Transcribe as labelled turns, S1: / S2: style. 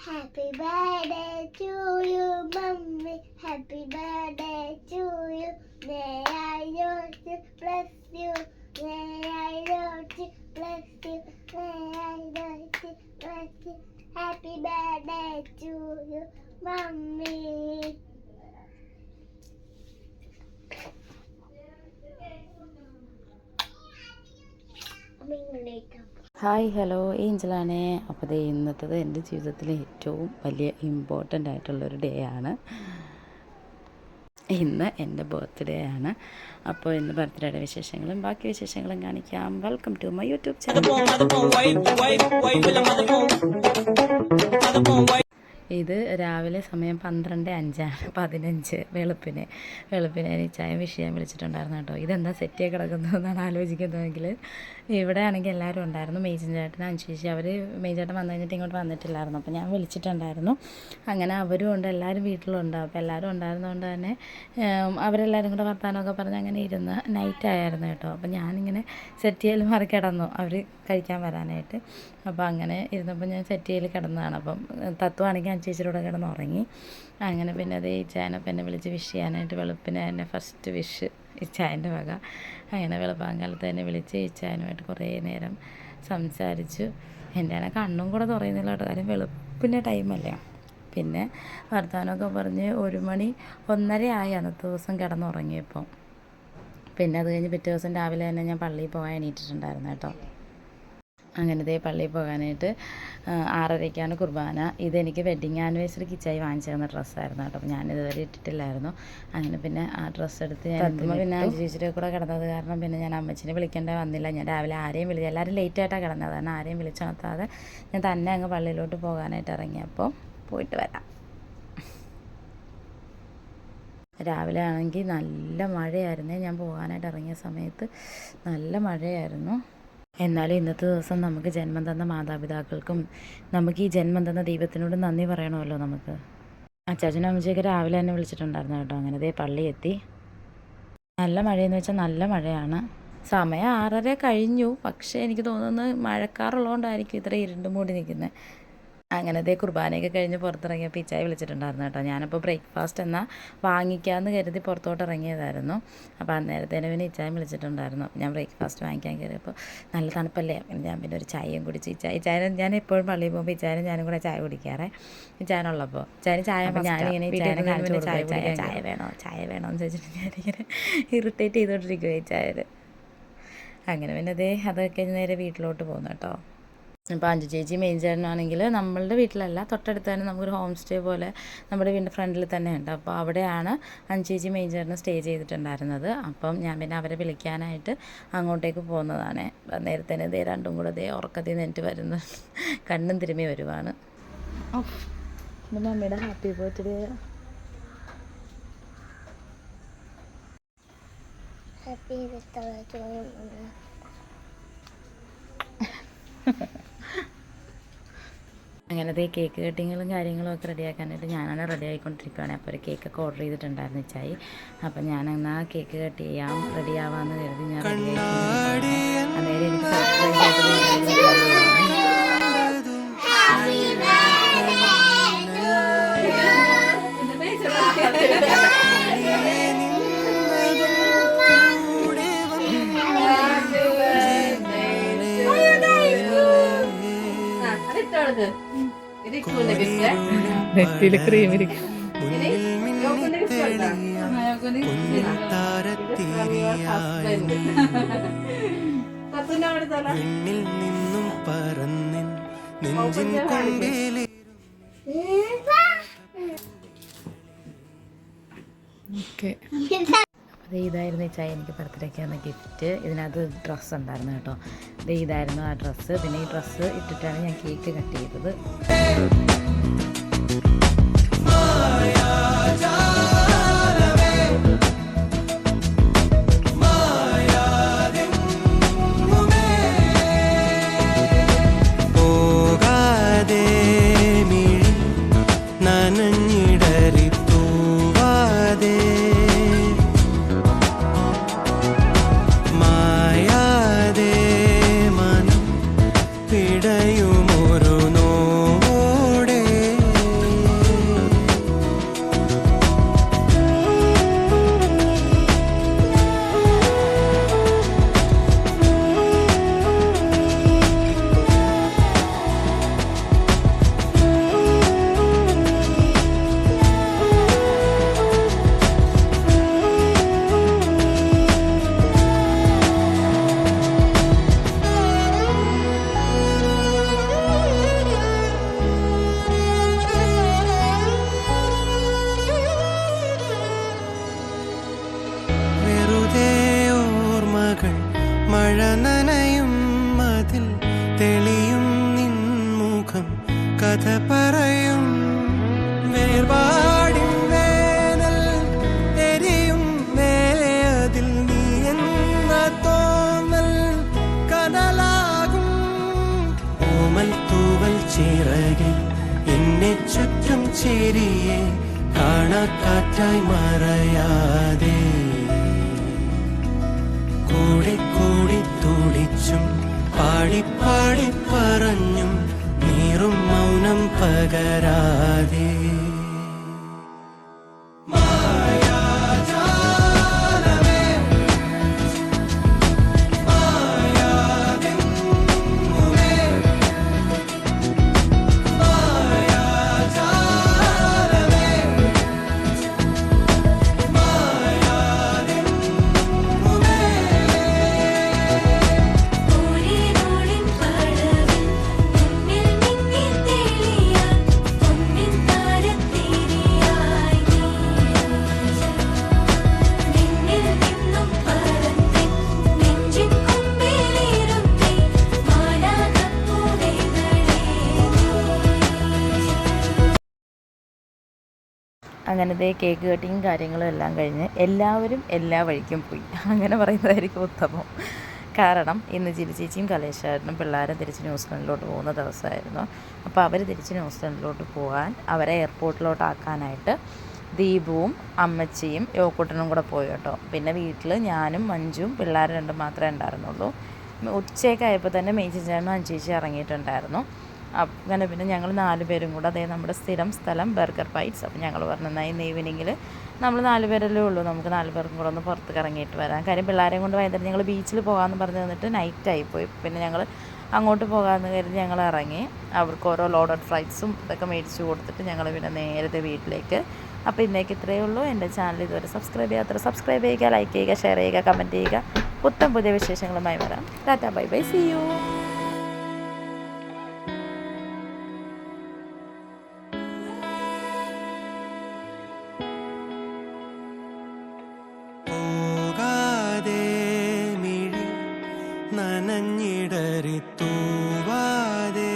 S1: Happy birthday to you, mommy. Happy birthday to you. May I Lord bless you. May I Lord bless you. May I Lord bless you. Happy birthday to you, mommy.
S2: Hi hello ഏഞ്ചലാണ്. അപ്പോൾ ഇന്നത്തേത് എൻ്റെ ജീവിതത്തിലെ ഏറ്റവും വലിയ important ആയിട്ടുള്ളൊരു day ആണ്. ഇന്ന് എൻ്റെ ബർത്ത്ഡേ ആണ്. അപ്പോൾ ഇന്ന് ബർത്ത്ഡേയുടെ വിശേഷങ്ങളും ബാക്കി വിശേഷങ്ങളും കാണിക്കാം. Welcome to my YouTube channel. ഇത് രാവിലെ സമയം 12:05 15 വെളുപ്പിന് ചായ വിഷയം വിളിച്ചിട്ടുണ്ടായിരുന്നു കേട്ടോ. ഇതെന്താ സെറ്റ് ആയി കിടക്കുന്നതെന്നാണ് ആലോചിക്കുന്നതെങ്കിൽ ഇവിടെ ആണെങ്കിൽ എല്ലാവരും ഉണ്ടായിരുന്നു. മേജൻ ചേട്ടൻ അനുശേഷി അവർ മേജേട്ടൻ വന്നു കഴിഞ്ഞിട്ട് ഇങ്ങോട്ട് വന്നിട്ടില്ലായിരുന്നു. അപ്പോൾ ഞാൻ വിളിച്ചിട്ടുണ്ടായിരുന്നു. അങ്ങനെ അവരും ഉണ്ട്, എല്ലാവരും വീട്ടിലുണ്ട്. അപ്പോൾ എല്ലാവരും ഉണ്ടായിരുന്നതുകൊണ്ട് തന്നെ അവരെല്ലാവരും കൂടെ വർത്താനമൊക്കെ പറഞ്ഞ് അങ്ങനെ ഇരുന്ന് നൈറ്റായിരുന്നു കേട്ടോ. അപ്പോൾ ഞാനിങ്ങനെ സെറ്റ് ചെയ്യൽ മാറി കിടന്നു അവർ കഴിക്കാൻ വരാനായിട്ട്. അപ്പോൾ അങ്ങനെ ഇരുന്നപ്പോൾ ഞാൻ സെറ്റ് ചെയ്യൽ കിടന്നതാണ്. അപ്പം തത്വമാണെങ്കിൽ ചേച്ചിയുടെ കിടന്ന് ഉറങ്ങി. അങ്ങനെ പിന്നെ അത് ഇച്ചായനപ്പം എന്നെ വിളിച്ച് വിഷ് ചെയ്യാനായിട്ട് വെളുപ്പിന് തന്നെ ഫസ്റ്റ് വിഷ് ഇച്ചായൻ്റെ വക. അങ്ങനെ വെളുപ്പാങ്കാലത്ത് തന്നെ വിളിച്ച് ഇച്ചായനുമായിട്ട് കുറേ നേരം സംസാരിച്ചു. എൻ്റെ ആണെങ്കിൽ കണ്ണും കൂടെ തുറയുന്നില്ല കേട്ടോ, കാര്യം വെളുപ്പിൻ്റെ ടൈമല്ലേ. പിന്നെ വർത്തമാനമൊക്കെ പറഞ്ഞ് 1 മണി 1:30 ആയി അന്നത്തെ ദിവസം കിടന്നുറങ്ങിയപ്പോൾ. പിന്നെ അത് കഴിഞ്ഞ് പിറ്റേ ദിവസം രാവിലെ തന്നെ ഞാൻ പള്ളിയിൽ പോകാൻ എണീറ്റിട്ടുണ്ടായിരുന്നു കേട്ടോ. അങ്ങനത്തെ പള്ളിയിൽ പോകാനായിട്ട് 6:30 കുർബാന. ഇതെനിക്ക് വെഡ്ഡിങ് ആനിവേഴ്സറിക്ക് ഇച്ചായി വാങ്ങിച്ചു തന്ന ഡ്രസ്സായിരുന്നു കേട്ടോ. അപ്പോൾ ഞാനിതുവരെ ഇട്ടിട്ടില്ലായിരുന്നു. അങ്ങനെ പിന്നെ ആ ഡ്രസ്സ് എടുത്ത് ഞാൻ പിന്നെ ചേച്ചിയുടെ കൂടെ കിടന്നത് കാരണം പിന്നെ ഞാൻ അമ്മച്ചിനെ വിളിക്കേണ്ട വന്നില്ല. ഞാൻ രാവിലെ ആരെയും വിളിച്ചു, എല്ലാവരും ലേറ്റായിട്ടാണ് കിടന്നത്. കാരണം ആരെയും വിളിച്ചുണർത്താതെ ഞാൻ തന്നെ അങ്ങ് പള്ളിയിലോട്ട് പോകാനായിട്ട് ഇറങ്ങിയപ്പോൾ പോയിട്ട് വരാം. രാവിലെ ആണെങ്കിൽ നല്ല മഴയായിരുന്നേ. ഞാൻ പോകാനായിട്ട് ഇറങ്ങിയ സമയത്ത് നല്ല മഴയായിരുന്നു. എന്നാലും ഇന്നത്തെ ദിവസം നമുക്ക് ജന്മം തന്ന മാതാപിതാക്കൾക്കും നമുക്ക് ഈ ജന്മം തന്ന ദൈവത്തിനോട് നന്ദി പറയണമല്ലോ നമുക്ക്. അച്ചാച്ചനും അമ്മച്ചിയൊക്കെ രാവിലെ തന്നെ വിളിച്ചിട്ടുണ്ടായിരുന്നു കേട്ടോ. അങ്ങനെ ദേ പള്ളി എത്തി. നല്ല മഴയെന്ന് വെച്ചാൽ നല്ല മഴയാണ്. സമയം 6:30 കഴിഞ്ഞു. പക്ഷേ എനിക്ക് തോന്നുന്നത് മഴക്കാറുള്ളതുകൊണ്ടായിരിക്കും ഇത്ര ഇരുണ്ട് മൂടി നിൽക്കുന്നത്. അങ്ങനത്തെ കുർബാനയൊക്കെ കഴിഞ്ഞ് പുറത്തിറങ്ങിയപ്പോൾ ഇച്ചായി വിളിച്ചിട്ടുണ്ടായിരുന്നു കേട്ടോ. ഞാനപ്പോൾ ബ്രേക്ക്ഫാസ്റ്റ് എന്നാൽ വാങ്ങിക്കാമെന്ന് കരുതി പുറത്തോട്ട് ഇറങ്ങിയതായിരുന്നു. അപ്പോൾ അന്നേരത്തേന് പിന്നെ ഇച്ചായും വിളിച്ചിട്ടുണ്ടായിരുന്നു. ഞാൻ ബ്രേക്ക്ഫാസ്റ്റ് വാങ്ങിക്കാൻ കയറിയപ്പോൾ നല്ല തണുപ്പല്ലേ, ഞാൻ പിന്നെ ഒരു ചായയും കുടിച്ച് ഇച്ചായനും ഞാൻ എപ്പോഴും പള്ളിയിൽ പോകുമ്പോൾ ഇച്ചായനും ഞാനും കൂടെ ചായ കുടിക്കാറേ. ഇച്ചായനുള്ളപ്പോൾ ഇച്ചായന് ചായ ഞാനിങ്ങനെ ഇച്ചായനെ കാണിച്ചു ചായ വേണോ എന്ന് ചോദിച്ചിട്ട് ഞാനിങ്ങനെ ഇറിറ്റേറ്റ് ചെയ്തുകൊണ്ടിരിക്കുക ഇച്ചായന്. അങ്ങനെ പിന്നെ അതൊക്കെ നേരെ വീട്ടിലോട്ട് പോകുന്നു കേട്ടോ. ഇപ്പോൾ അഞ്ചു ചേച്ചി മെയിൻ ചേട്ടനാണെങ്കിൽ നമ്മളുടെ വീട്ടിലല്ല, തൊട്ടടുത്ത് തന്നെ നമുക്കൊരു ഹോം സ്റ്റേ പോലെ നമ്മുടെ വീടിൻ്റെ ഫ്രണ്ടിൽ തന്നെ ഉണ്ട്. അപ്പോൾ അവിടെയാണ് അഞ്ചു ചേച്ചി മെയിൻ ചേട്ടന് സ്റ്റേ ചെയ്തിട്ടുണ്ടായിരുന്നത്. അപ്പം ഞാൻ പിന്നെ അവരെ വിളിക്കാനായിട്ട് അങ്ങോട്ടേക്ക് പോകുന്നതാണ്. നേരത്തെ രണ്ടും കൂടെ ഉറക്കത്തിൽ നിന്നിട്ട് വരുന്നു, കണ്ണും തിരുമ്മി വരുവാണ്. മമ്മിയുടെ ഹാപ്പി ബർത്ത്ഡേ. അങ്ങനത്തെ കേക്ക് കട്ടിങ്ങുകളും കാര്യങ്ങളും ഒക്കെ റെഡിയാക്കാനായിട്ട് ഞാനാണ് റെഡി ആയിക്കൊണ്ടിരിക്കുകയാണ്. അപ്പോൾ ഒരു കേക്കൊക്കെ ഓർഡർ ചെയ്തിട്ടുണ്ടായിരുന്നു ഇച്ചായി. അപ്പം ഞാനെന്നാൽ കേക്ക് കട്ട് ചെയ്യാം റെഡി ആവാമെന്ന് കരുതി ഞാൻ റെഡി ആയി. അന്നേരം എനിക്ക് സർപ്രൈസ് ആയിട്ട് നെറ്റിയിൽ ക്രീം ഇരിക്കും. അപ്പോൾ ഇതായിരുന്നു ഈ ചായ എനിക്ക് ബർത്ത്ഡേക്ക് വന്ന ഗിഫ്റ്റ്. ഇതിനകത്ത് ഡ്രസ്സ് ഉണ്ടായിരുന്നു കേട്ടോ. ഇതായിരുന്നു ആ ഡ്രസ്സ്. പിന്നെ ഈ ഡ്രസ്സ് ഇട്ടിട്ടാണ് ഞാൻ കേക്ക് കട്ട് ചെയ്തത്.
S3: പിടയുമൊരു നോടെ കഥ പറയും വേർപാടിൻ വേനൽ എരിയും മേലെ അതിൽ നീ എന്ന തോന്നൽ കനലാകും ഓമൽ തൂവൽ ചിറകിൽ എന്നെ ചുറ്റും ചേരിയെ കാണാക്കാറ്റായി മറയാതെ കൂടി കൂടി തുടിച്ചും പാടി പാടി പറഞ്ഞും നീറും മൗനം പകരാതെ
S2: അങ്ങനത്തെ കേക്ക് കട്ടിങ് കാര്യങ്ങളും എല്ലാം കഴിഞ്ഞ് എല്ലാവരും എല്ലാ വഴിക്കും പോയി, അങ്ങനെ പറയുന്നതായിരിക്കും ഉത്തമം. കാരണം ഇന്ന് ജിലി ചേച്ചിയും കലേഷായിട്ടും പിള്ളേരെ തിരിച്ച് ന്യൂസിലൻഡിലോട്ട് പോകുന്ന ദിവസമായിരുന്നു. അപ്പോൾ അവർ തിരിച്ച് ന്യൂസിലൻഡിലോട്ട് പോകാൻ അവരെ എയർപോർട്ടിലോട്ടാക്കാനായിട്ട് ദീപുവും അമ്മച്ചിയും യോക്കുട്ടനും കൂടെ പോയി കേട്ടോ. പിന്നെ വീട്ടിൽ ഞാനും മഞ്ജുവും പിള്ളേർ രണ്ടും മാത്രമേ ഉണ്ടായിരുന്നുള്ളൂ. ഉച്ചയൊക്കെ ആയപ്പോൾ തന്നെ മേച്ചി ചേട്ടനും അഞ്ചേച്ചി ഇറങ്ങിയിട്ടുണ്ടായിരുന്നു. അങ്ങനെ പിന്നെ ഞങ്ങൾ 4 പേരും കൂടെ അതേ നമ്മുടെ സ്ഥിരം സ്ഥലം ബർഗർ ബൈറ്റ്സ്. അപ്പോൾ ഞങ്ങൾ പറഞ്ഞു ഇന്ന് ഈവനിങ്ങിൽ നമ്മൾ 4 പേരല്ലേ ഉള്ളൂ, നമുക്ക് 4 പേർക്കും കൂടെ ഒന്ന് പുറത്തേക്ക് ഇറങ്ങിയിട്ട് വരാം. കാര്യം പിള്ളേരെയും കൊണ്ട് വൈകുന്നേരം ഞങ്ങൾ ബീച്ചിൽ പോകാമെന്ന് പറഞ്ഞ് തന്നിട്ട് നൈറ്റായിപ്പോയി. പിന്നെ ഞങ്ങൾ അങ്ങോട്ട് പോകാമെന്ന് കരുതി ഞങ്ങൾ ഇറങ്ങി. അവർക്ക് ഓരോ ലോഡഡ് ഫ്രൈഡ്സും ഇതൊക്കെ മേടിച്ച് കൊടുത്തിട്ട് ഞങ്ങൾ പിന്നെ നേരത്തെ വീട്ടിലേക്ക്. അപ്പോൾ ഇന്നേക്ക് ഇത്രയേ ഉള്ളൂ. എൻ്റെ ചാനൽ ഇതുവരെ സബ്സ്ക്രൈബ് ചെയ്യാത്തവർ സബ്സ്ക്രൈബ് ചെയ്യുക, ലൈക്ക് ചെയ്യുക, ഷെയർ ചെയ്യുക, കമൻറ്റ് ചെയ്യുക. പുതിയ വിശേഷങ്ങളുമായി വരാം. Tata, bye bye, see you.
S3: നനഞ്ഞിടറി തൂവാതെ